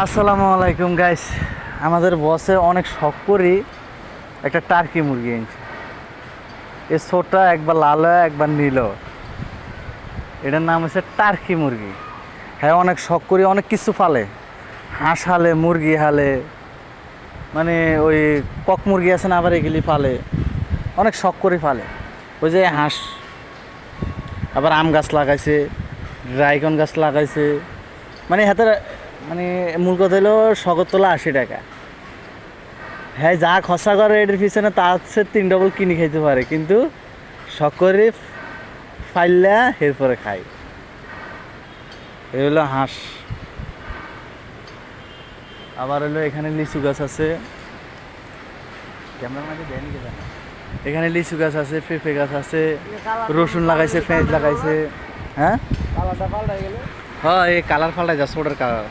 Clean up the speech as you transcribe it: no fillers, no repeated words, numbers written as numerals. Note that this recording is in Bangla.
আসসালামু আলাইকুম গাইস। আমাদের বসে অনেক শখ করি একটা টার্কি মুরগি এনেছে। এই ছোটটা একবার লাল হয় একবার নীল, এটার নাম হচ্ছে টার্কি মুরগি। হ্যাঁ, অনেক শখ করি, অনেক কিছু ফালে, হাঁস হালে, মুরগি হালে, মানে ওই কক মুরগি আছে না, আবার এগুলি ফালে, অনেক শখ করে ফালে। ওই যে হাঁস, আবার আম গাছ লাগাইছে, ড্রাইগন গাছ লাগাইছে, মানে হাতের মানে মূল কথা হলো শখের তোলা 80 টাকা। হ্যাঁ, যা খরচা করে এটার পিছনে তার হচ্ছে 3 ডবল কিনে খাইতে পারে, কিন্তু শখ করে ফাইল্লা এরপরে খাই। এই হলো হাঁস। আবার হলো এখানে লিচু গাছ আছে, ক্যামেরার মাঝে দেয়নি কে জানে। এখানে লিচু গাছ আছে, পেঁপে গাছ আছে, রসুন লাগাইছে, পেঁয়াজ লাগাইছে। হ্যাঁ, কালারটা পাল্টাই গেলে হ্যাঁ, এই কালার ফাল্টাই যাচ্ছে, ওটার কালার।